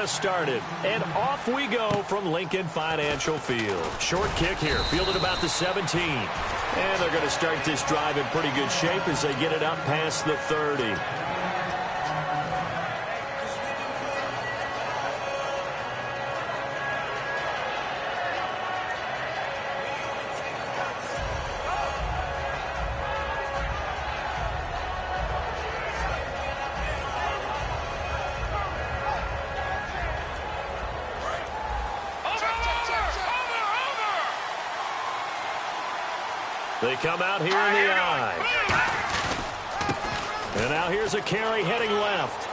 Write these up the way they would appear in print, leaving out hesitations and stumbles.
just started, and off we go from Lincoln Financial Field. Short kick here, fielded about the 17. And they're going to start this drive in pretty good shape as they get it up past the 30. They come out here in the eye. And now here's a carry heading left.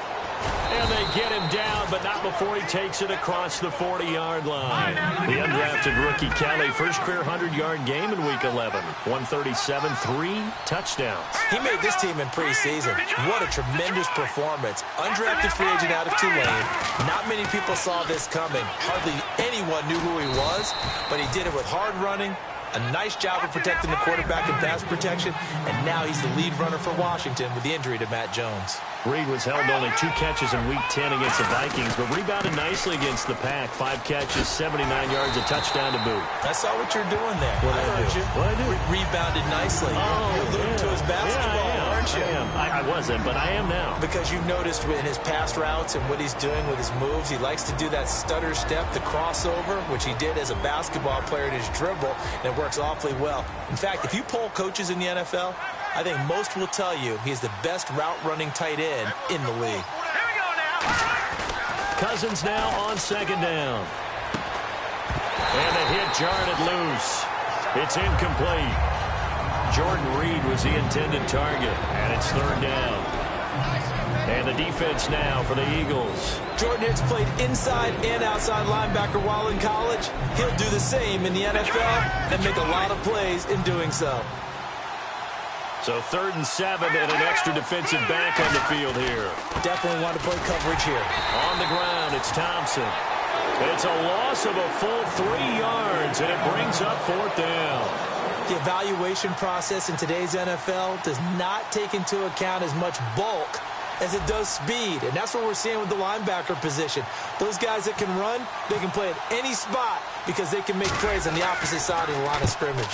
And they get him down, but not before he takes it across the 40-yard line. The undrafted rookie Kelly, first career 100-yard game in Week 11. 137, 3 touchdowns. He made this team in preseason. What a tremendous performance. Undrafted free agent out of Tulane. Not many people saw this coming. Hardly anyone knew who he was, but he did it with hard running, a nice job of protecting the quarterback in pass protection, and now he's the lead runner for Washington with the injury to Matt Jones. Reed was held to only 2 catches in Week 10 against the Vikings, but rebounded nicely against the Pack. 5 catches, 79 yards, a touchdown to boot. I saw what you're doing there. What I heard do? you. What I do? Rebounded nicely. Oh, you're alluding to his basketball, aren't you? I wasn't, but I am now. Because you've noticed in his pass routes and what he's doing with his moves, he likes to do that stutter step, the crossover, which he did as a basketball player in his dribble, and it works awfully well. In fact, if you poll coaches in the NFL, I think most will tell you he's the best route-running tight end in the league. Here we go now. Cousins now on second down. And the hit jarred it loose. It's incomplete. Jordan Reed was the intended target, and it's third down. And the defense now for the Eagles. Jordan Hicks played inside and outside linebacker while in college. He'll do the same in the NFL and make a lot of plays in doing so. So 3rd and 7 and an extra defensive back on the field here. Definitely want to play coverage here. On the ground, it's Thompson. It's a loss of a full 3 yards, and it brings up 4th down. The evaluation process in today's NFL does not take into account as much bulk as it does speed, and that's what we're seeing with the linebacker position. Those guys that can run, they can play at any spot because they can make plays on the opposite side of the line of scrimmage.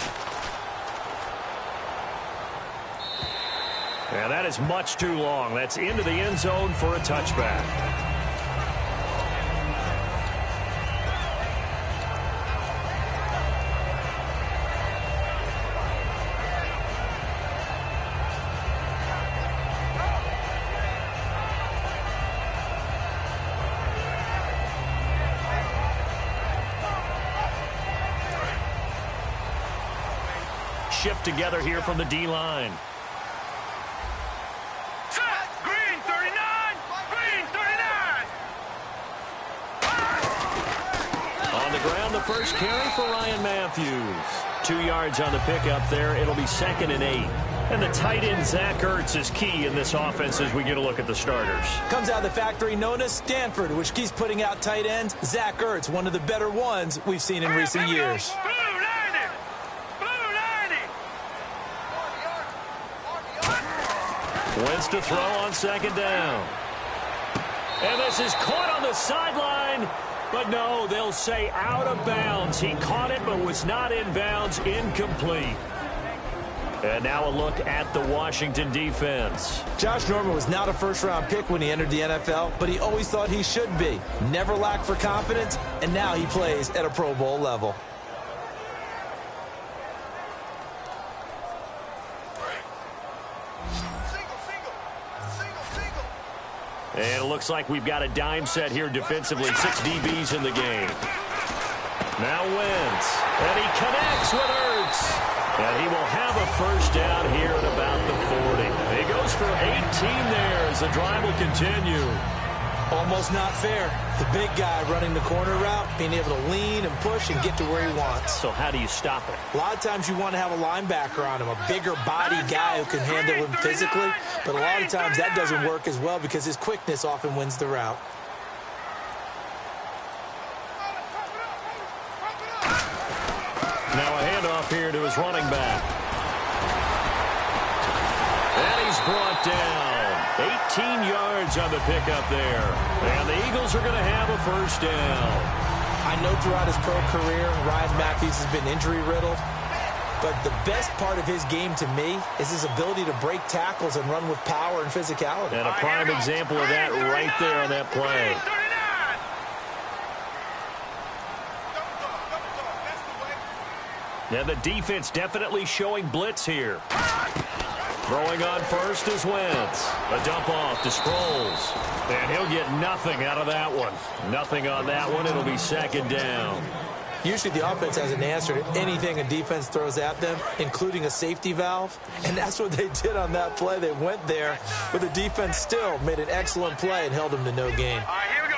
Yeah, that is much too long. That's into the end zone for a touchback. Shift together here from the D-line. Green 39! Green 39! On the ground, the first carry for Ryan Matthews. 2 yards on the pickup there. It'll be 2nd and 8. And the tight end, Zach Ertz, is key in this offense as we get a look at the starters. Comes out of the factory known as Stanford, which keeps putting out tight ends. Zach Ertz, one of the better ones we've seen in recent years. Wentz to throw on 2nd down. And this is caught on the sideline. But no, they'll say out of bounds. He caught it but was not in bounds. Incomplete. And now a look at the Washington defense. Josh Norman was not a first-round pick when he entered the NFL, but he always thought he should be. Never lacked for confidence, and now he plays at a Pro Bowl level. And it looks like we've got a dime set here defensively. 6 DBs in the game. Now Wentz. And he connects with Ertz. And he will have a first down here at about the 40. He goes for 18 there as the drive will continue. Almost not fair. The big guy running the corner route, being able to lean and push and get to where he wants. So how do you stop it? A lot of times you want to have a linebacker on him, a bigger body guy who can handle him physically. But a lot of times that doesn't work as well because his quickness often wins the route. Now a handoff here to his running back. And he's brought down. 18 yards on the pickup there. And the Eagles are going to have a first down. I know throughout his pro career, Ryan Matthews has been injury-riddled. But the best part of his game to me is his ability to break tackles and run with power and physicality. And a prime example of that right there on that play. And the defense definitely showing blitz here. Throwing on first is Wentz. A dump off to Sproles. And he'll get nothing out of that one. Nothing on that one. It'll be second down. Usually the offense has an answer to anything a defense throws at them, including a safety valve. And that's what they did on that play. They went there, but the defense still made an excellent play and held them to no gain. All right, here we go.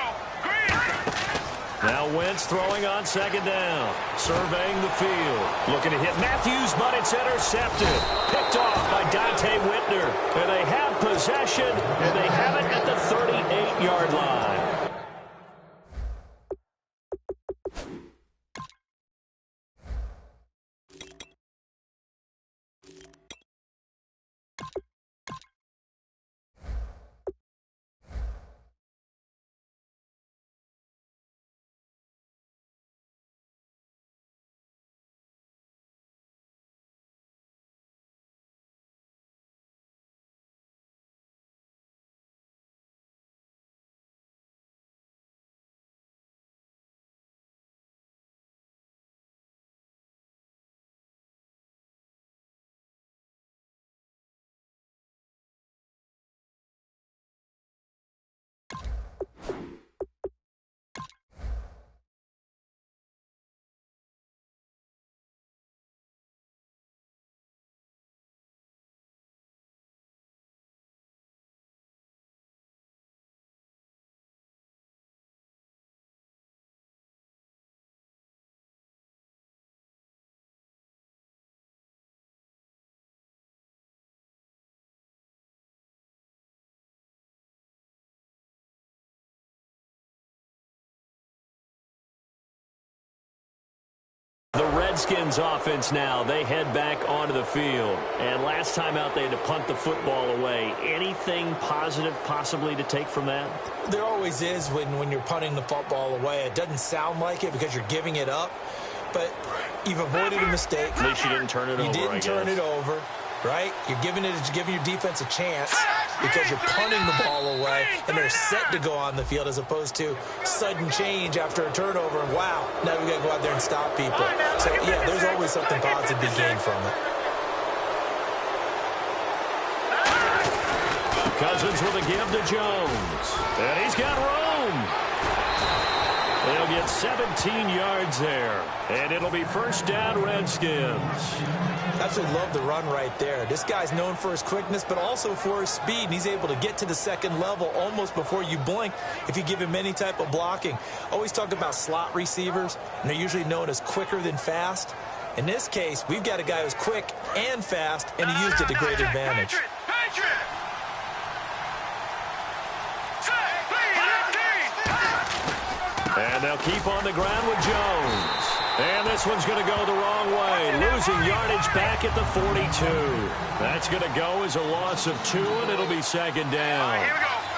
Now Wentz throwing on second down. Surveying the field. Looking to hit Matthews, but it's intercepted. Picked off by Dante Whitner. And they have possession, and they have it at the 38-yard line. The Redskins offense now, they head back onto the field. And last time out, they had to punt the football away. Anything positive possibly to take from that? There always is when you're punting the football away. It doesn't sound like it because you're giving it up. But you've avoided a mistake. At least you didn't turn it over, You didn't turn it over, right? You're giving your defense a chance because you're punting the ball away, and they're set to go on the field as opposed to sudden change after a turnover. And wow, now we got to go out there and stop people. So, yeah, there's always something positive to be gained from it. Cousins with a give to Jones. And he's got room. They'll get 17 yards there. And it'll be first down, Redskins. Absolutely love the run right there. This guy's known for his quickness, but also for his speed. And he's able to get to the second level almost before you blink if you give him any type of blocking. Always talk about slot receivers, and they're usually known as quicker than fast. In this case, we've got a guy who's quick and fast, and he used it to great advantage. And they'll keep on the ground with Jones. And this one's going to go the wrong way. Losing yardage back at the 42. That's going to go as a loss of 2, and it'll be second down.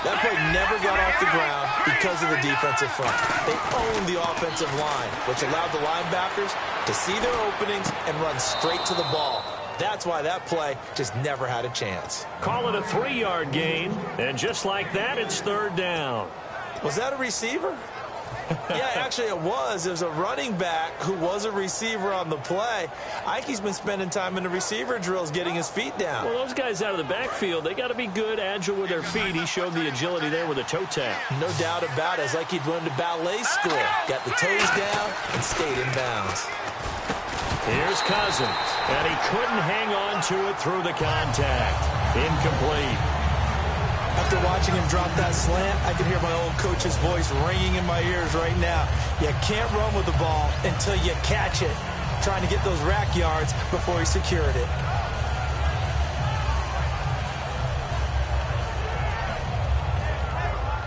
That play never got off the ground because of the defensive front. They owned the offensive line, which allowed the linebackers to see their openings and run straight to the ball. That's why that play just never had a chance. Call it a 3-yard gain, and just like that, it's third down. Was that a receiver? Yeah, actually it was. There's a running back who was a receiver on the play. Ike's been spending time in the receiver drills getting his feet down. Well, those guys out of the backfield, they got to be good, agile with their feet. He showed the agility there with a toe tap. No doubt about it. It's like he'd run to ballet school. Got the toes down and stayed in bounds. Here's Cousins, and he couldn't hang on to it through the contact. Incomplete. After watching him drop that slant, I can hear my old coach's voice ringing in my ears right now. You can't run with the ball until you catch it. Trying to get those rack yards before he secured it.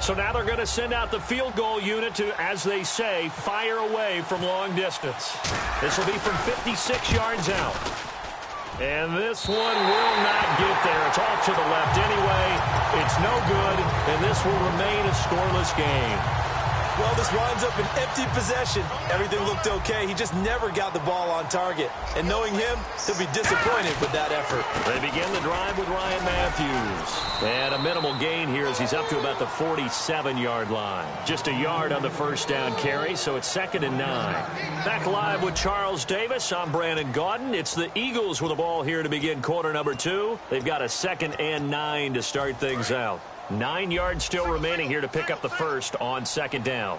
So now they're going to send out the field goal unit to, as they say, fire away from long distance. This will be from 56 yards out. And this one will not get there. It's off to the left anyway. It's no good, and this will remain a scoreless game. Well, this winds up an empty possession. Everything looked okay. He just never got the ball on target. And knowing him, he'll be disappointed with that effort. They begin the drive with Ryan Matthews. And a minimal gain here as he's up to about the 47-yard line. Just a yard on the first down carry, so it's 2nd and 9. Back live with Charles Davis. I'm Brandon Gaudin. It's the Eagles with the ball here to begin quarter number 2. They've got a 2nd and 9 to start things out. 9 yards still remaining here to pick up the first on 2nd down.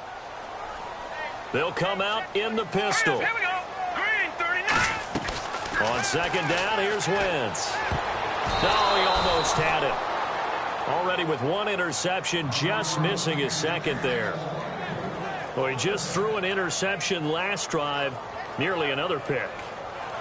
They'll come out in the pistol. Here we go. Green 39. On 2nd down, here's Wentz. No, he almost had it. Already with 1 interception, just missing his 2nd there. Well, he just threw an interception last drive, nearly another pick.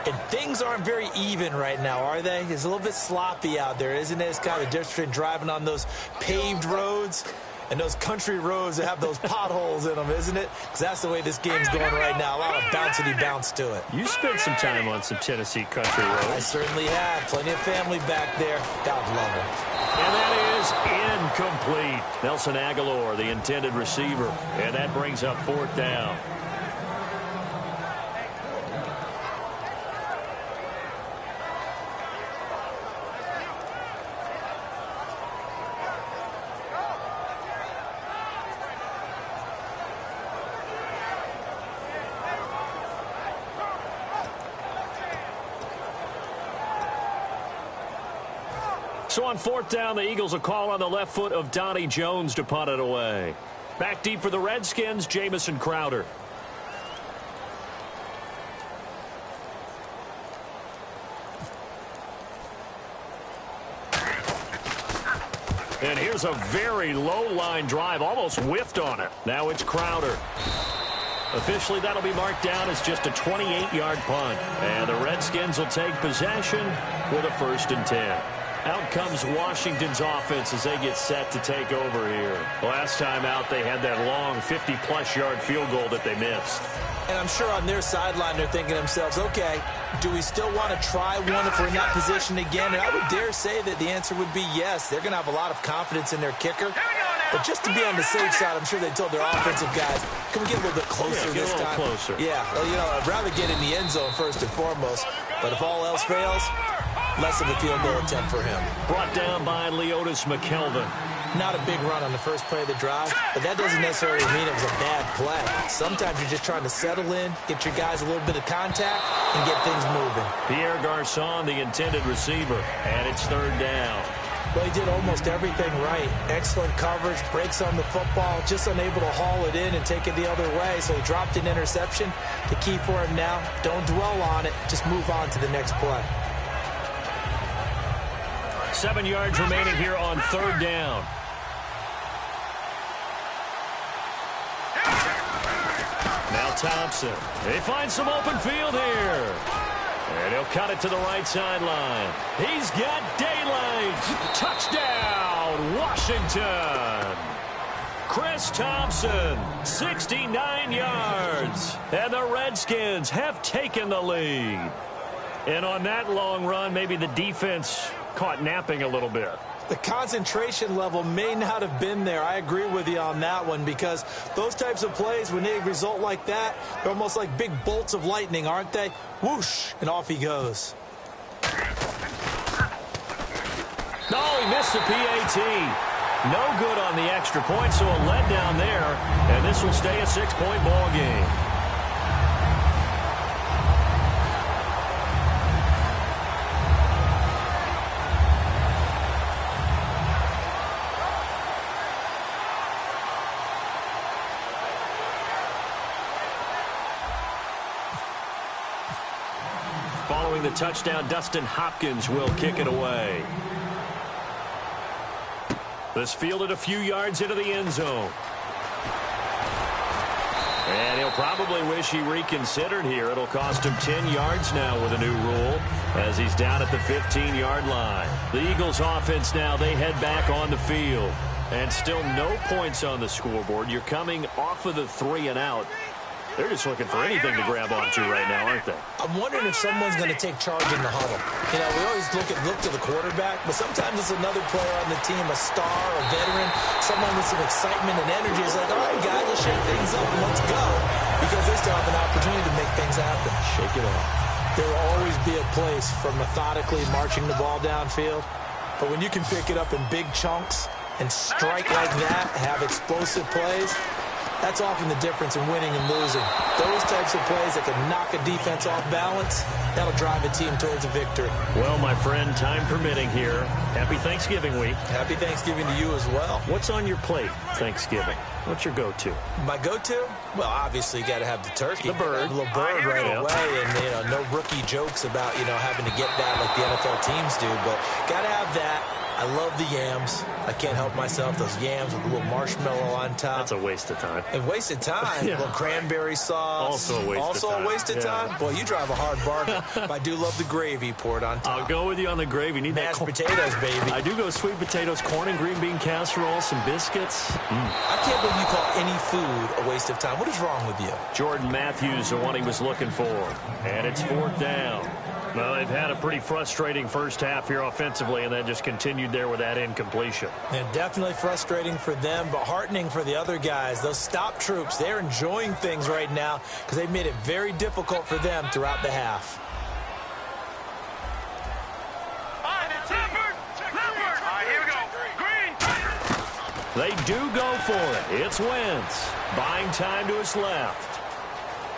And things aren't very even right now, are they? It's a little bit sloppy out there, isn't it? It's kind of different between driving on those paved roads and those country roads that have those potholes in them, isn't it? Because that's the way this game's going right now. A lot of bouncy bounce to it. You spent some time on some Tennessee country roads. I certainly have. Plenty of family back there. God love them. And that is incomplete. Nelson Aguilar, the intended receiver. And that brings up 4th down. So on 4th down, the Eagles will call on the left foot of Donnie Jones to punt it away. Back deep for the Redskins, Jamison Crowder. And here's a very low-line drive, almost whiffed on it. Now it's Crowder. Officially, that'll be marked down as just a 28-yard punt. And the Redskins will take possession with a 1st and 10. Out comes Washington's offense as they get set to take over here. Last time out, they had that long 50-plus yard field goal that they missed. And I'm sure on their sideline they're thinking to themselves, okay, do we still want to try one if we're in that position again? And I would dare say that the answer would be yes. They're going to have a lot of confidence in their kicker. But just to be on the safe side, I'm sure they told their offensive guys, can we get a little bit closer this time? Closer. Yeah, well, you know, I'd rather get in the end zone first and foremost. But if all else fails, less of a field goal attempt for him. Brought down by Leotis McKelvin. Not a big run on the first play of the drive, but that doesn't necessarily mean it was a bad play. Sometimes you're just trying to settle in, get your guys a little bit of contact, and get things moving. Pierre Garçon, the intended receiver, and it's 3rd down. Well, he did almost everything right. Excellent coverage, breaks on the football, just unable to haul it in and take it the other way, so he dropped an interception. The key for him now, don't dwell on it, just move on to the next play. 7 yards remaining here on 3rd down. Now Thompson. They find some open field here. And he'll cut it to the right sideline. He's got daylight. Touchdown, Washington. Chris Thompson, 69 yards. And the Redskins have taken the lead. And on that long run, maybe the defense caught napping a little bit. The concentration level may not have been there. I agree with you on that one because those types of plays, when they result like that, they're almost like big bolts of lightning, aren't they? Whoosh, and off he goes. No, he missed the PAT. No good on the extra point, so a letdown there, and this will stay a 6-point ball game. Following the touchdown, Dustin Hopkins will kick it away. This fielded a few yards into the end zone. And he'll probably wish he reconsidered here. It'll cost him 10 yards now with a new rule as he's down at the 15-yard line. The Eagles offense now, they head back on the field. And still no points on the scoreboard. You're coming off of the 3 and out. They're just looking for anything to grab onto right now, aren't they? I'm wondering if someone's going to take charge in the huddle. You know, we always look to the quarterback, but sometimes it's another player on the team, a star, a veteran, someone with some excitement and energy. It's like, all right, guys, let's shake things up and let's go, because they still have an opportunity to make things happen. Shake it off. There will always be a place for methodically marching the ball downfield, but when you can pick it up in big chunks and strike like that, have explosive plays, that's often the difference in winning and losing. Those types of plays that can knock a defense off balance, that'll drive a team towards a victory. Well, my friend, time permitting here, happy Thanksgiving week. Happy Thanksgiving to you as well. What's on your plate Thanksgiving? What's your go-to? My go-to? Well, obviously you got to have the turkey. The bird. A little bird right Yeah. away, and no rookie jokes about having to get that like the NFL teams do, but got to have that. I love the yams. I can't help myself. Those yams with a little marshmallow on top. That's a waste of time. And wasted time. Yeah. A little cranberry sauce. Also a waste of time. A wasted time? Boy, you drive a hard bargain. But I do love the gravy poured on top. I'll go with you on the gravy. Need Mashed that potatoes, baby. I do go sweet potatoes, corn and green bean casserole, some biscuits. I can't believe you call any food a waste of time. What is wrong with you? Jordan Matthews, the one he was looking for. And it's 4th down. Well, they've had a pretty frustrating first half here offensively, and then just continued there with that incompletion. And definitely frustrating for them, but heartening for the other guys. Those stop troops, they're enjoying things right now because they've made it very difficult for them throughout the half. They do go for it. It's Wentz. Buying time to his left.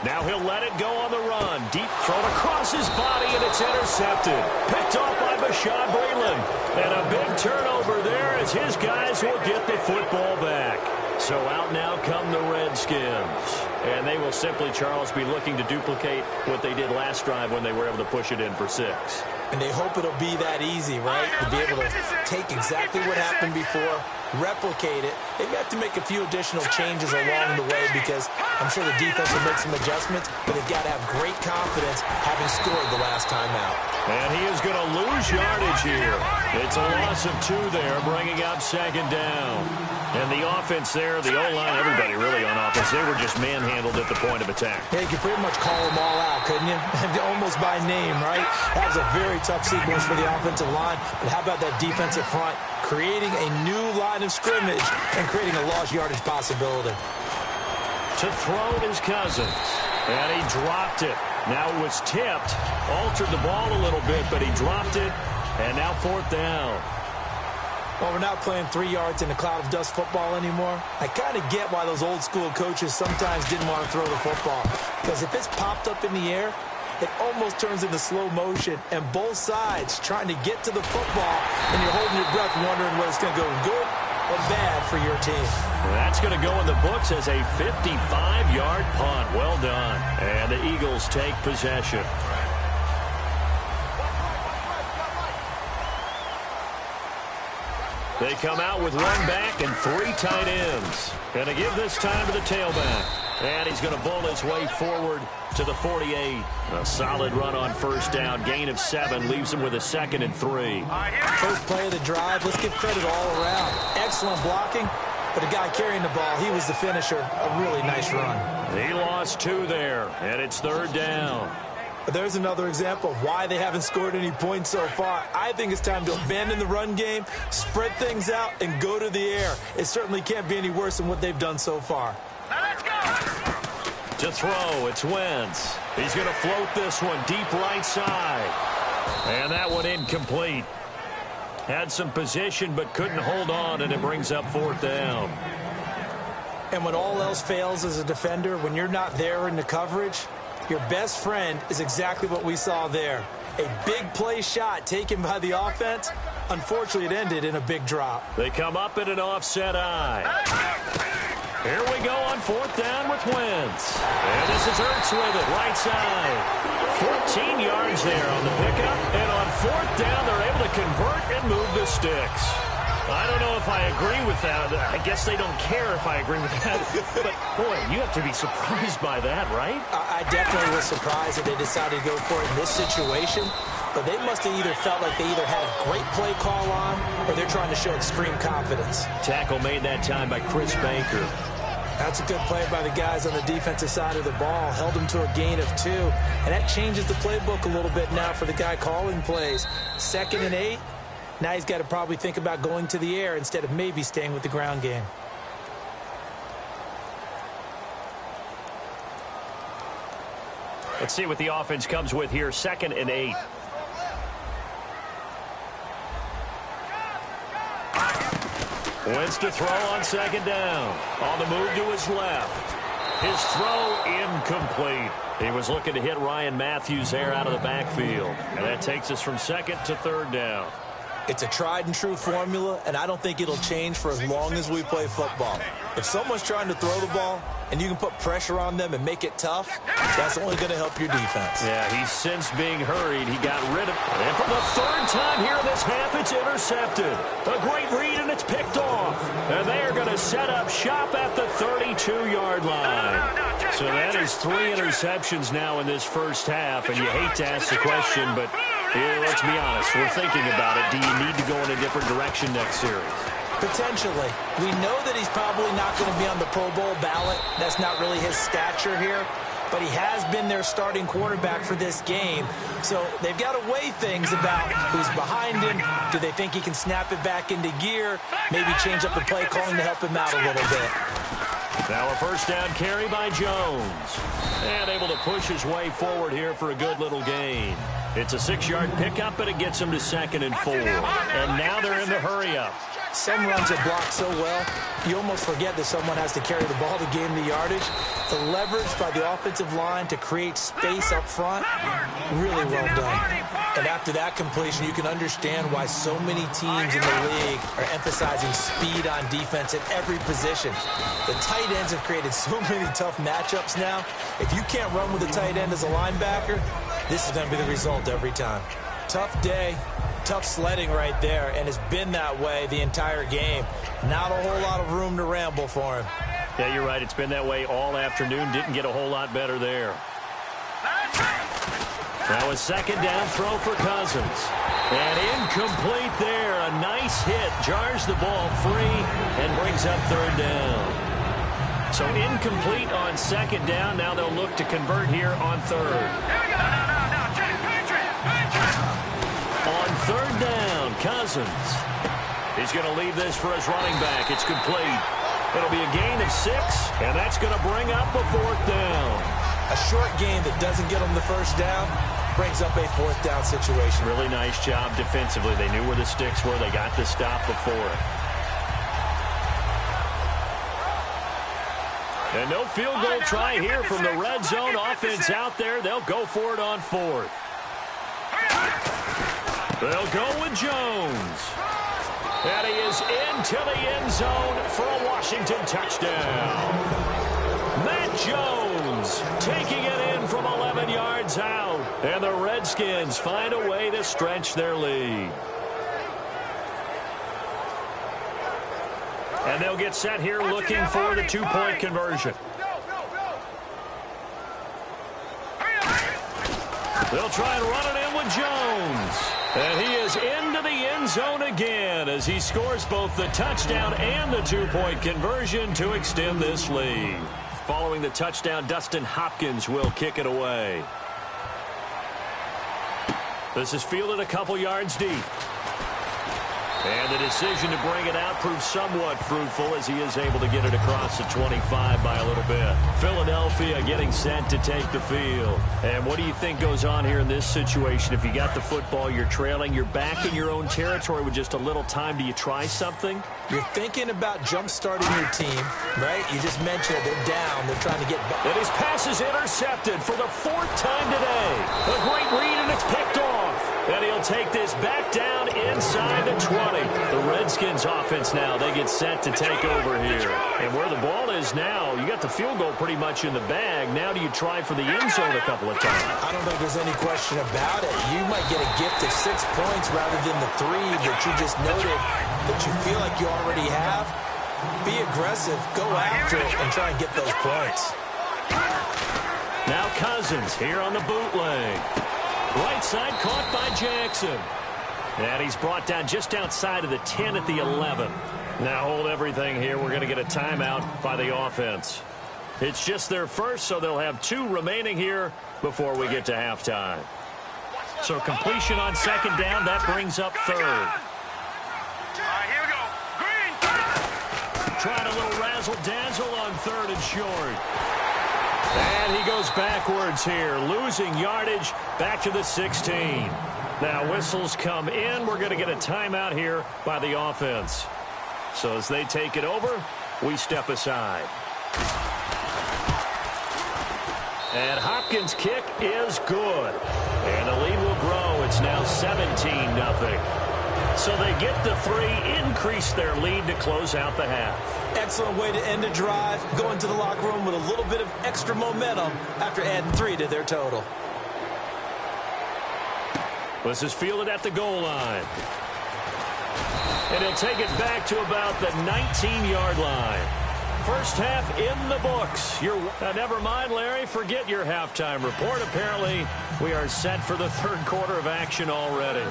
Now he'll let it go on the run. Deep thrown across his body, and it's intercepted. Picked off by Bashaud Breeland. And a big turnover there as his guys will get the football back. So out now come the Redskins. And they will simply, Charles, be looking to duplicate what they did last drive when they were able to push it in for 6. And they hope it'll be that easy, right? To be able to take exactly what happened before, replicate it. They've got to make a few additional changes along the way because I'm sure the defense will make some adjustments, but they've got to have great confidence having scored the last time out. And he is going to lose yardage here. It's a loss of 2 there, bringing up 2nd down. And the offense there, the O-line, everybody really on offense, they were just manhandled at the point of attack. Yeah, you could pretty much call them all out, couldn't you? Almost by name, right? That was a very tough sequence for the offensive line. But how about that defensive front? Creating a new line of scrimmage and creating a lost yardage possibility. To throw his Cousins. And he dropped it. Now it was tipped. Altered the ball a little bit, but he dropped it. And now 4th down. Well, we're not playing 3 yards in a cloud of dust football anymore. I kind of get why those old school coaches sometimes didn't want to throw the football. Because if it's popped up in the air, it almost turns into slow motion. And both sides trying to get to the football, and you're holding your breath wondering whether it's going to go good or bad for your team. Well, that's going to go in the books as a 55-yard punt. Well done. And the Eagles take possession. They come out with 1 back and 3 tight ends. Going to give this time to the tailback. And he's going to bowl his way forward to the 48. A solid run on 1st down. Gain of 7 leaves him with a 2nd and 3. First play of the drive. Let's give credit all around. Excellent blocking. But the guy carrying the ball, he was the finisher. A really nice run. He lost 2 there. And it's 3rd down. There's another example of why they haven't scored any points so far. I think it's time to abandon the run game, spread things out, and go to the air. It certainly can't be any worse than what they've done so far. Now let's go. To throw, it's Wentz. He's going to float this one deep right side. And that one incomplete. Had some position but couldn't hold on, and it brings up 4th down. And when all else fails as a defender, when you're not there in the coverage, your best friend is exactly what we saw there. A big play shot taken by the offense. Unfortunately, it ended in a big drop. They come up in an offset eye. Here we go on 4th down with Wentz. And this is Ertz with it, right side. 14 yards there on the pickup. And on 4th down, they're able to convert and move the sticks. I don't know if I agree with that. I guess they don't care if I agree with that. But, boy, you have to be surprised by that, right? I definitely was surprised that they decided to go for it in this situation. But they must have either felt like they either had a great play call on or they're trying to show extreme confidence. Tackle made that time by Chris Baker. That's a good play by the guys on the defensive side of the ball. Held them to a gain of 2. And that changes the playbook a little bit now for the guy calling plays. 2nd and 8. Now he's got to probably think about going to the air instead of maybe staying with the ground game. Let's see what the offense comes with here. 2nd and 8. Wentz to throw on 2nd down. On the move to his left. His throw incomplete. He was looking to hit Ryan Matthews there out of the backfield. And that takes us from 2nd to 3rd down. It's a tried-and-true formula, and I don't think it'll change for as long as we play football. If someone's trying to throw the ball and you can put pressure on them and make it tough, that's only going to help your defense. Yeah, he's since being hurried. He got rid of it. And for the 3rd time here in this half, it's intercepted. A great read, and it's picked off. And they are going to set up shop at the 32-yard line. So that is 3 interceptions now in this first half, and you hate to ask the question, but let's be honest, we're thinking about it. Do you need to go in a different direction next series? Potentially. We know that he's probably not going to be on the Pro Bowl ballot. That's not really his stature here. But he has been their starting quarterback for this game. So they've got to weigh things about who's behind him. Do they think he can snap it back into gear? Maybe change up the play calling to help him out a little bit. Now a 1st down carry by Jones. And able to push his way forward here for a good little gain. It's a 6-yard pickup, but it gets him to 2nd and 4. And now they're in the hurry-up. Some runs are blocked so well, you almost forget that someone has to carry the ball to gain the yardage. The leverage by the offensive line to create space up front, really well done. And after that completion, you can understand why so many teams in the league are emphasizing speed on defense at every position. The tight ends have created so many tough matchups now. If you can't run with the tight end as a linebacker, this is going to be the result every time. Tough day. Tough sledding right there, and it's been that way the entire game. Not a whole lot of room to ramble for him. Yeah, you're right. It's been that way all afternoon. Didn't get a whole lot better there. Now a 2nd down throw for Cousins. And incomplete there. A nice hit. Jars the ball free and brings up 3rd down. So incomplete on 2nd down. Now they'll look to convert here on 3rd. Here we go. No. On 3rd down, Cousins. He's going to leave this for his running back. It's complete. It'll be a gain of 6, and that's going to bring up a 4th down. A short game that doesn't get them the 1st down brings up a 4th down situation. Really nice job defensively. They knew where the sticks were. They got the stop before it. And no field goal try here from the red zone offense out there. They'll go for it on 4th. They'll go with Jones. And he is into the end zone for a Washington touchdown. Matt Jones taking it in from 11 yards out. And the Redskins find a way to stretch their lead. And they'll get set here looking for the 2-point conversion. They'll try and run it in with Jones. And he is into the end zone again as he scores both the touchdown and the 2-point conversion to extend this lead. Following the touchdown, Dustin Hopkins will kick it away. This is fielded a couple yards deep. And the decision to bring it out proves somewhat fruitful as he is able to get it across the 25 by a little bit. Philadelphia getting set to take the field. And what do you think goes on here in this situation? If you got the football, you're trailing, you're back in your own territory with just a little time. Do you try something? You're thinking about jump-starting your team, right? You just mentioned it. They're down. They're trying to get back. And his pass is intercepted for the 4th time today. A great read, and it's picked off. And he'll take this back down inside the 20. The Redskins offense now, they get set to take over here. And where the ball is now, you got the field goal pretty much in the bag. Now do you try for the end zone a couple of times? I don't think there's any question about it. You might get a gift of 6 points rather than the 3 that you just noted that you feel like you already have. Be aggressive, go after it, and try and get those points. Now Cousins here on the bootleg. Right side caught by Jackson. And he's brought down just outside of the 10 at the 11. Now hold everything here. We're going to get a timeout by the offense. It's just their first, so they'll have 2 remaining here before we get to halftime. So completion on second down, that brings up third. Here we go. Green. Trying a little razzle-dazzle on third and short. And he goes backwards here, losing yardage back to the 16. Now whistles come in. We're going to get a timeout here by the offense. So as they take it over, we step aside. And Hopkins' kick is good. And the lead will grow. It's now 17-0. So they get the 3, increase their lead to close out the half. Excellent way to end a drive. Go into the locker room with a little bit of extra momentum after adding 3 to their total. This is fielded at the goal line. And he'll take it back to about the 19-yard line. First half in the books. Never mind, Larry. Forget your halftime report. Apparently, we are set for the third quarter of action already.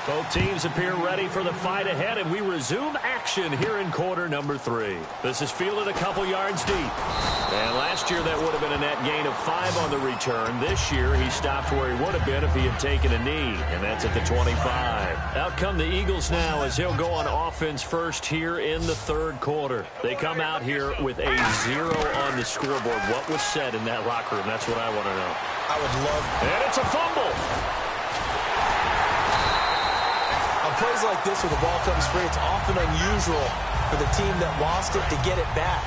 Both teams appear ready for the fight ahead, and we resume action here in quarter number 3. This is fielded a couple yards deep. And last year, that would have been a net gain of 5 on the return. This year, he stopped where he would have been if he had taken a knee, and that's at the 25. Out come the Eagles now as he'll go on offense first here in the third quarter. They come out here with a 0 on the scoreboard. What was said in that locker room? That's what I want to know. I would love... And it's a fumble. Plays like this where the ball comes free, it's often unusual for the team that lost it to get it back.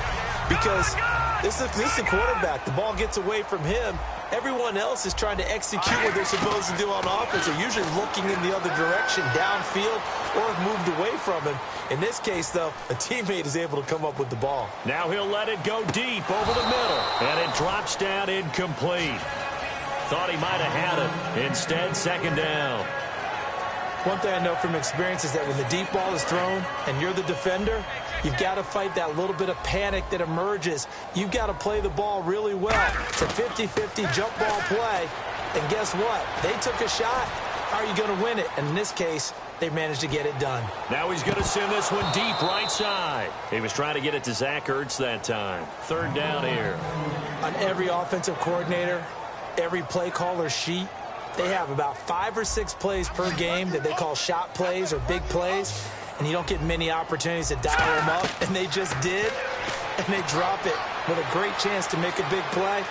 Because this is the quarterback. The ball gets away from him. Everyone else is trying to execute what they're supposed to do on offense. They're usually looking in the other direction, downfield, or have moved away from him. In this case, though, a teammate is able to come up with the ball. Now he'll let it go deep over the middle. And it drops down incomplete. Thought he might have had it. Instead, second down. One thing I know from experience is that when the deep ball is thrown and you're the defender, you've got to fight that little bit of panic that emerges. You've got to play the ball really well. It's a 50-50 jump ball play. And guess what? They took a shot. How are you going to win it? And in this case, they managed to get it done. Now he's going to send this one deep right side. He was trying to get it to Zach Ertz that time. Third down here. On every offensive coordinator, every play caller sheet, they have about 5 or 6 plays per game that they call shot plays or big plays, and you don't get many opportunities to dial them up, and they just did, and they drop it with a great chance to make a big play.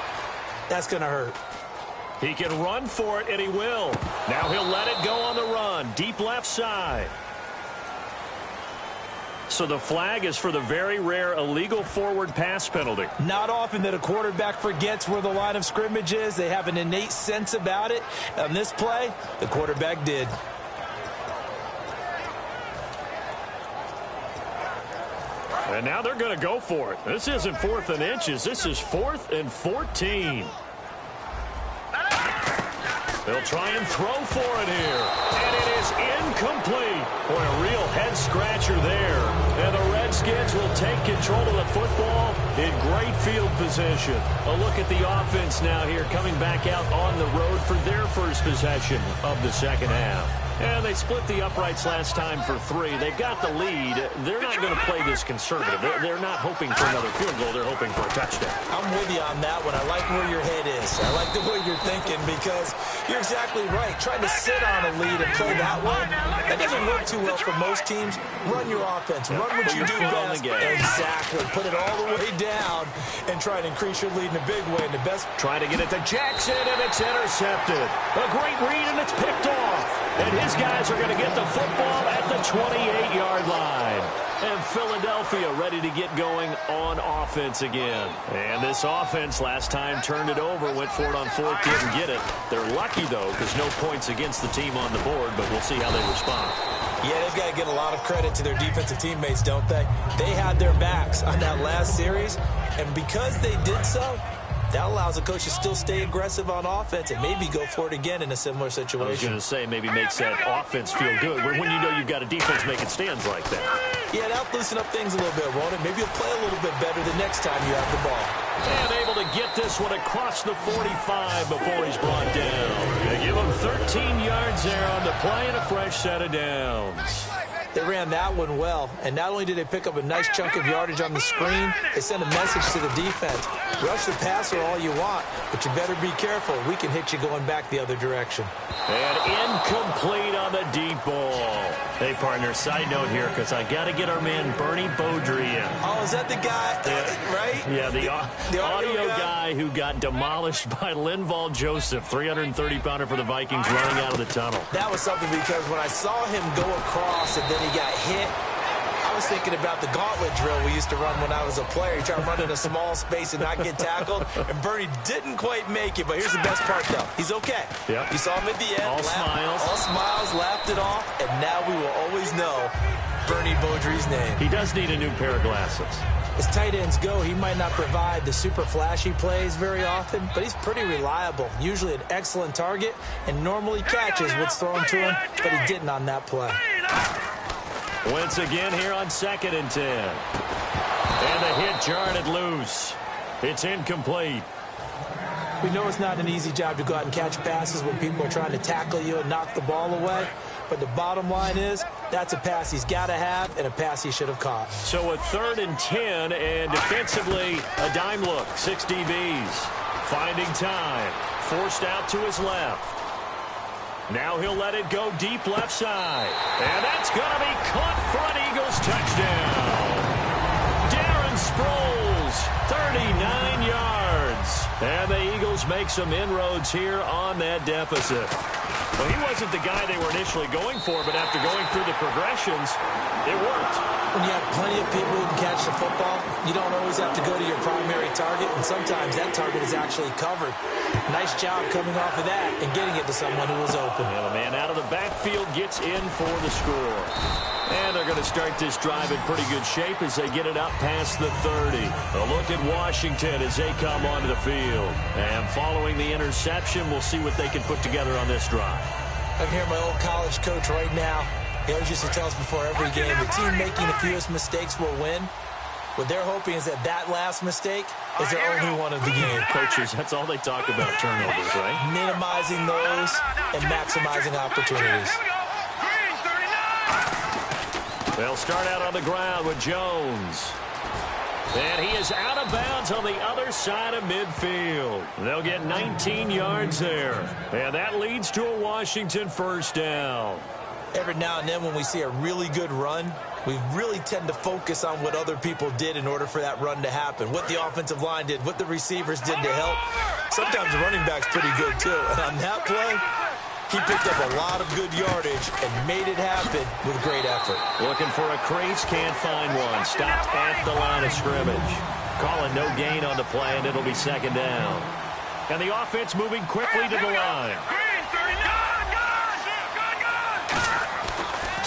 That's going to hurt. He can run for it, and he will. Now he'll let it go on the run, deep left side. So the flag is for the very rare illegal forward pass penalty. Not often that a quarterback forgets where the line of scrimmage is. They have an innate sense about it. On this play, the quarterback did. And now they're going to go for it. This isn't 4th and inches. This is 4th and 14. They'll try and throw for it here. And it is incomplete. Boy, a real head-scratcher there. And the Redskins will take control of the football in great field position. A look at the offense now here, coming back out on the road for their first possession of the second half. And they split the uprights last time for 3. They've got the lead. They're not going to play this conservative. They're not hoping for another field goal. They're hoping for a touchdown. I'm with you on that one. I like where your head is. I like the way you're thinking because you're exactly right. Trying to sit on a lead and play that way, that doesn't work too well for most teams. Run your offense. Run what you do best. Exactly. Put it all the way down and try to increase your lead in a big way. And the best. Trying to get it to Jackson, and it's intercepted. A great read, and it's picked off. And his guys are going to get the football at the 28-yard line. And Philadelphia ready to get going on offense again. And this offense last time turned it over, went for it on 4th, didn't get it. They're lucky, though, because no points against the team on the board, but we'll see how they respond. Yeah, they've got to get a lot of credit to their defensive teammates, don't they? They had their backs on that last series, and because they did so, that allows a coach to still stay aggressive on offense and maybe go for it again in a similar situation. I was going to say maybe makes that offense feel good when you know you've got a defense making stands like that. Yeah, that'll loosen up things a little bit, won't it? Maybe you'll play a little bit better the next time you have the ball. And able to get this one across the 45 before he's brought down. They give him 13 yards there on the play and a fresh set of downs. They ran that one well, and not only did they pick up a nice chunk of yardage on the screen, they sent a message to the defense. Rush the passer all you want, but you better be careful. We can hit you going back the other direction. And incomplete on the deep ball. Hey, partner, side note here, because I got to get our man Bernie Beaudry in. Oh, is that the guy, right? Yeah, the audio guy who got demolished by Linval Joseph, 330-pounder for the Vikings running out of the tunnel. That was something because when I saw him go across and then he got hit, I was thinking about the gauntlet drill we used to run when I was a player. You try to run in a small space and not get tackled, and Bernie didn't quite make it, but here's the best part, though. He's okay. Yep. You saw him at the end. All smiles. All smiles, laughed it off, and now we will always know Bernie Beaudry's name. He does need a new pair of glasses. As tight ends go, he might not provide the super flashy plays very often, but he's pretty reliable, usually an excellent target, and normally catches what's thrown to him, but he didn't on that play. Wentz again here on 2nd and 10. And the hit jarred it loose. It's incomplete. We know it's not an easy job to go out and catch passes when people are trying to tackle you and knock the ball away. But the bottom line is, that's a pass he's got to have and a pass he should have caught. So a 3rd and 10, and defensively, a dime look. 6 DBs. Finding time. Forced out to his left. Now he'll let it go deep left side. And that's going to be caught for an Eagles touchdown. Darren Sproles, 39 yards. And the Eagles make some inroads here on that deficit. Well, he wasn't the guy they were initially going for, but after going through the progressions, it worked. When you have plenty of people who can catch the football, you don't always have to go to your primary target, and sometimes that target is actually covered. Nice job coming off of that and getting it to someone who was open. And the man out of the backfield gets in for the score. And they're going to start this drive in pretty good shape as they get it up past the 30. A look at Washington as they come onto the field. And following the interception, we'll see what they can put together on this drive. I can hear my old college coach right now. He always used to tell us before every game, the team making the fewest mistakes will win. What they're hoping is that that last mistake is their only one of the game. Coaches, that's all they talk about, turnovers, right? Minimizing those and maximizing opportunities. They'll start out on the ground with Jones. And he is out of bounds on the other side of midfield. They'll get 19 yards there. And that leads to a Washington first down. Every now and then when we see a really good run, we really tend to focus on what other people did in order for that run to happen. What the offensive line did, what the receivers did to help. Sometimes the running back's pretty good too. And on that play, he picked up a lot of good yardage and made it happen with great effort. Looking for a crease, can't find one. Stopped at the line of scrimmage. Calling no gain on the play, and it'll be 2nd down. And the offense moving quickly to the line.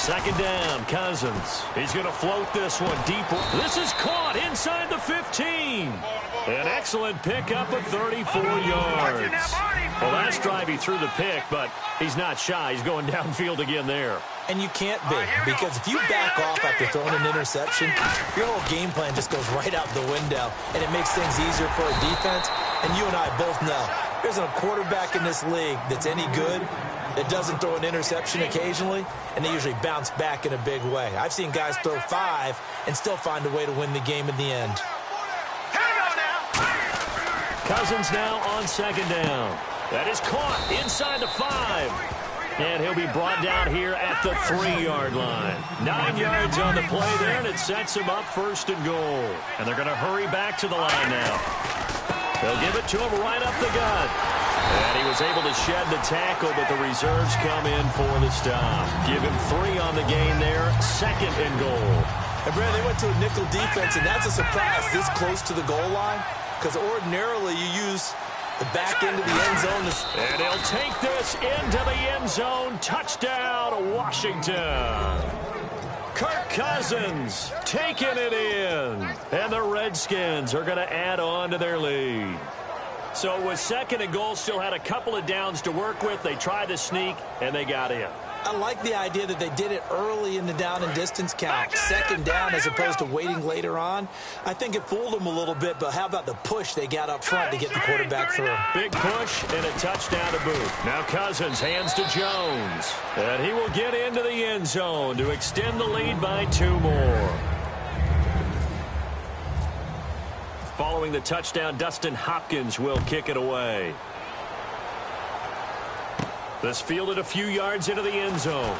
2nd down, Cousins. He's going to float this one deep. This is caught inside the 15. An excellent pickup of 34 yards. Well, last drive he threw the pick, but he's not shy. He's going downfield again there. And you can't be, because if you back off after throwing an interception, your whole game plan just goes right out the window, and it makes things easier for a defense. And you and I both know, there's a quarterback in this league that's any good that doesn't throw an interception occasionally, and they usually bounce back in a big way. I've seen guys throw 5 and still find a way to win the game in the end. Cousins now on 2nd down. That is caught inside the 5. And he'll be brought down here at the 3-yard line. 9 yards on the play there, and it sets him up 1st and goal. And they're going to hurry back to the line now. They'll give it to him right up the gut. And he was able to shed the tackle, but the reserves come in for the stop. Give him 3 on the gain there, 2nd and goal. And Brad, they went to a nickel defense, and that's a surprise this close to the goal line, because ordinarily you use the back end of the end zone. And he'll take this into the end zone. Touchdown, Washington. Kirk Cousins taking it in. And the Redskins are going to add on to their lead. So with 2nd and goal, still had a couple of downs to work with. They tried to sneak, and they got in. I like the idea that they did it early in the down and distance count. Second down as opposed to waiting later on. I think it fooled them a little bit, but how about the push they got up front to get the quarterback through? Big push and a touchdown to boot. Now Cousins hands to Jones. And he will get into the end zone to extend the lead by 2 more. Following the touchdown, Dustin Hopkins will kick it away. This fielded a few yards into the end zone.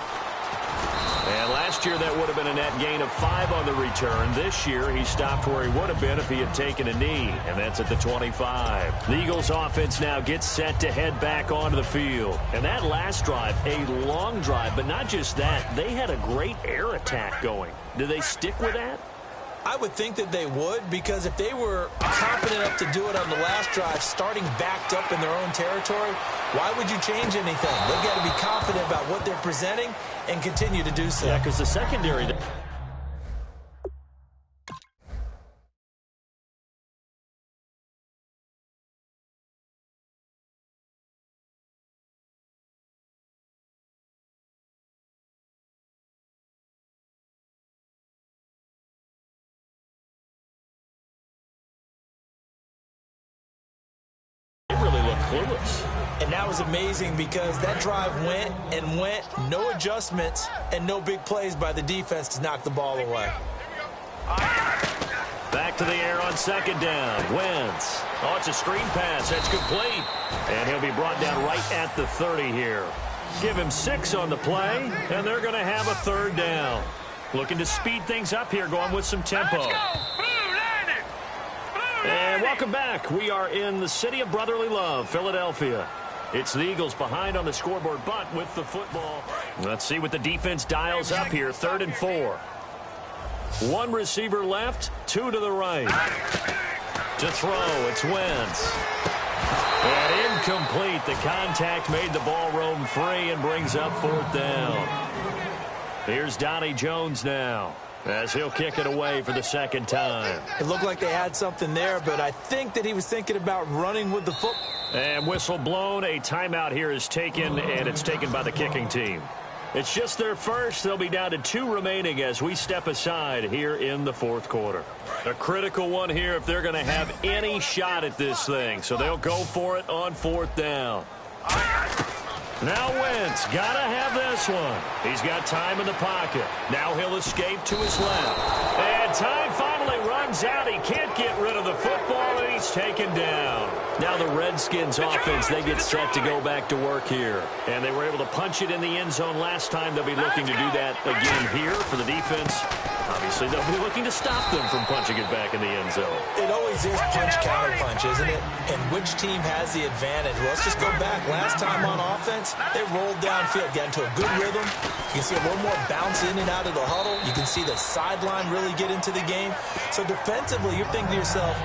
And last year that would have been a net gain of 5 on the return. This year he stopped where he would have been if he had taken a knee, and that's at the 25. The Eagles offense now gets set to head back onto the field. And that last drive, a long drive, but not just that, they had a great air attack going. Do they stick with that? I would think that they would, because if they were confident enough to do it on the last drive, starting backed up in their own territory, why would you change anything? They've got to be confident about what they're presenting and continue to do so. Yeah, because the secondary... And that was amazing because that drive went and went, no adjustments and no big plays by the defense to knock the ball away. Back to the air on second down. Wentz. Oh, it's a screen pass. That's complete. And he'll be brought down right at the 30 here. Give him 6 on the play, and they're going to have a 3rd down. Looking to speed things up here, going with some tempo. And welcome back. We are in the city of brotherly love, Philadelphia. It's the Eagles behind on the scoreboard, but with the football. Let's see what the defense dials up here. 3rd and 4. 1 receiver left, 2 to the right. To throw, it's Wentz. And incomplete. The contact made the ball roam free and brings up 4th down. Here's Donnie Jones now, as he'll kick it away for the 2nd time. It looked like they had something there, but I think that he was thinking about running with the football. And whistle blown. A timeout here is taken, and it's taken by the kicking team. It's just their first. They'll be down to 2 remaining as we step aside here in the 4th quarter. A critical one here if they're going to have any shot at this thing. So they'll go for it on 4th down. Now Wentz, gotta have this one. He's got time in the pocket. Now he'll escape to his left. And time finally runs out. He can't get rid of the football, and he's taken down. Now the Redskins offense, they get set to go back to work here. And they were able to punch it in the end zone last time. They'll be looking to do that again here for the defense. Obviously, they'll be looking to stop them from punching it back in the end zone. It always is punch-counter-punch, isn't it? And which team has the advantage? Well, let's just go back. Last time on offense, they rolled downfield, got into a good rhythm. You can see a little more bounce in and out of the huddle. You can see the sideline really get into the game. So defensively, you're thinking to yourself,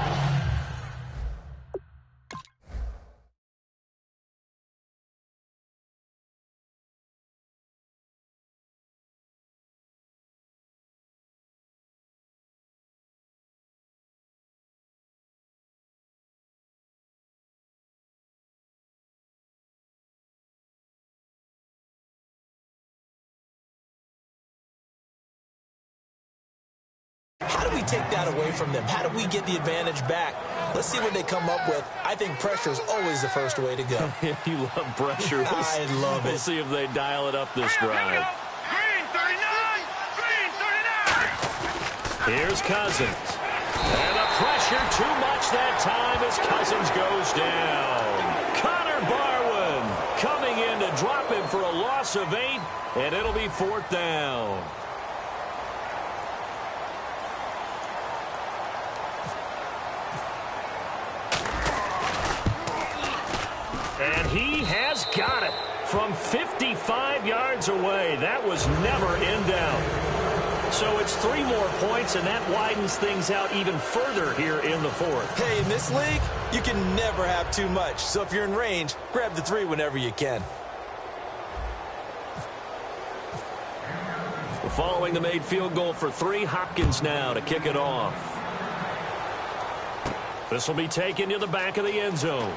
how do we take that away from them? How do we get the advantage back? Let's see what they come up with. I think pressure is always the first way to go. You love pressure. I love it. We'll see if they dial it up this drive. Green 39! Green 39! Here's Cousins. And the pressure too much that time as Cousins goes down. Connor Barwin coming in to drop him for a loss of 8, and it'll be 4th down. And he has got it from 55 yards away. That was never in doubt. So it's 3 more points, and that widens things out even further here in the 4th. Hey, in this league, you can never have too much. So if you're in range, grab the 3 whenever you can. Following the made field goal for 3, Hopkins now to kick it off. This will be taken to the back of the end zone.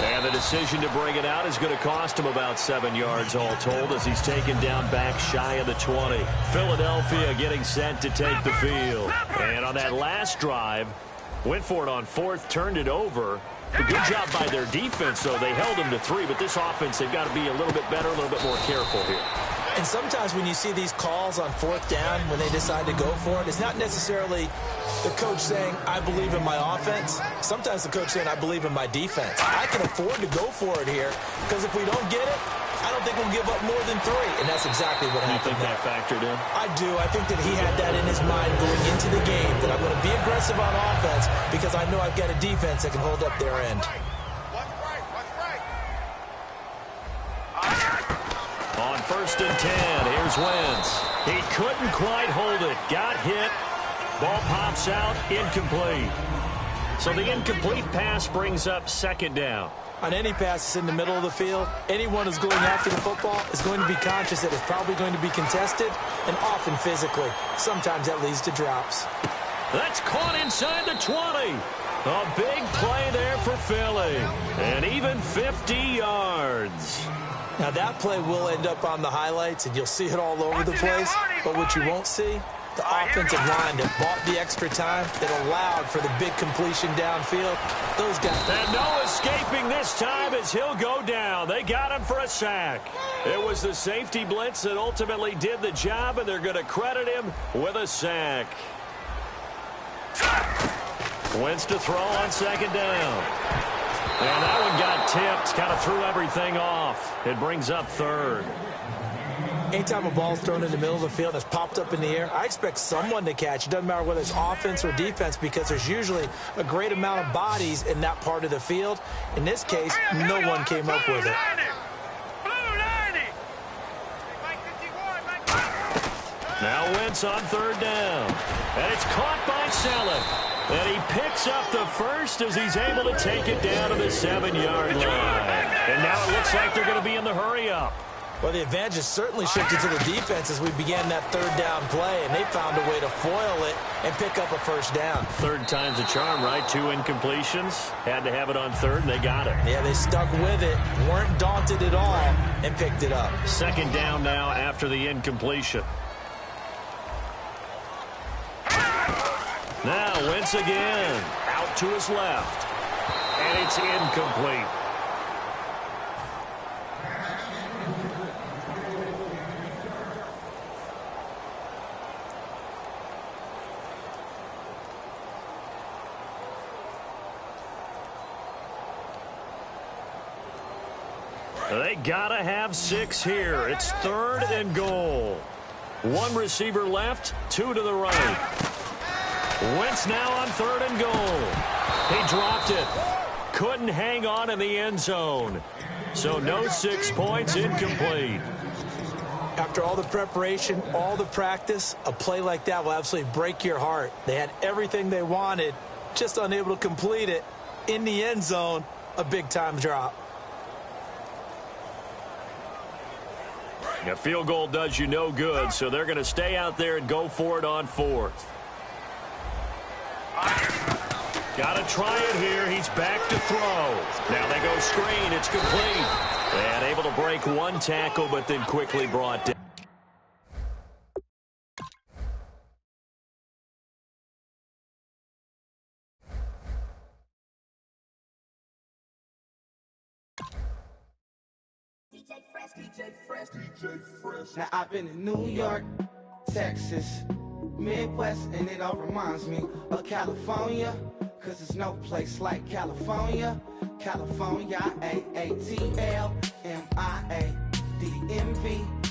And the decision to bring it out is going to cost him about 7 yards all told as he's taken down back shy of the 20. Philadelphia getting set to take the field. And on that last drive, went for it on fourth, turned it over. A good job by their defense, though. They held them to 3, but this offense, they've got to be a little bit better, a little bit more careful here. And sometimes when you see these calls on fourth down, when they decide to go for it, it's not necessarily the coach saying, I believe in my offense. Sometimes the coach saying, I believe in my defense. I can afford to go for it here because if we don't get it, I don't think we'll give up more than 3. And that's exactly what happened. You think that factored in? I do. I think that he had that in his mind going into the game, that I'm going to be aggressive on offense because I know I've got a defense that can hold up their end. On 1st and 10, here's Wentz. He couldn't quite hold it. Got hit. Ball pops out. Incomplete. So the incomplete pass brings up 2nd down. On any pass that's in the middle of the field, anyone who's going after the football is going to be conscious that it's probably going to be contested and often physically. Sometimes that leads to drops. That's caught inside the 20. A big play there for Philly. And even 50 yards. Now that play will end up on the highlights, and you'll see it all over the place. But what you won't see, the offensive line that bought the extra time, that allowed for the big completion downfield. Those guys. And no escaping this time as he'll go down. They got him for a sack. It was the safety blitz that ultimately did the job, and they're going to credit him with a sack. Wentz to throw on 2nd down. And that one got tipped, kind of threw everything off. It brings up 3rd. Anytime a ball's thrown in the middle of the field and it's popped up in the air, I expect someone to catch. It doesn't matter whether it's offense or defense because there's usually a great amount of bodies in that part of the field. In this case, no one came up with it. Now Wentz on 3rd down. And it's caught by Selleck. And he picks up the first as he's able to take it down to the 7-yard line. And now it looks like they're going to be in the hurry-up. Well, the advantage has certainly shifted to the defense as we began that 3rd down play, and they found a way to foil it and pick up a 1st down. 3rd time's a charm, right? 2 incompletions. Had to have it on 3rd, and they got it. Yeah, they stuck with it, weren't daunted at all, and picked it up. 2nd down now after the incompletion. Now Wentz again, out to his left, and it's incomplete. They gotta have 6 here. It's 3rd and goal. 1 receiver left, 2 to the right. Wentz now on 3rd and goal. He dropped it. Couldn't hang on in the end zone. So no 6 points, incomplete. After all the preparation, all the practice, a play like that will absolutely break your heart. They had everything they wanted, just unable to complete it. In the end zone, a big-time drop. A field goal does you no good, so they're going to stay out there and go for it on 4th. Got to try it here. He's back to throw. Now they go screen. It's complete. And able to break 1 tackle, but then quickly brought down. Now I've been in New York, Texas, Midwest, and it all reminds me of California, cause there's no place like California. California, AATLMIA, DMV.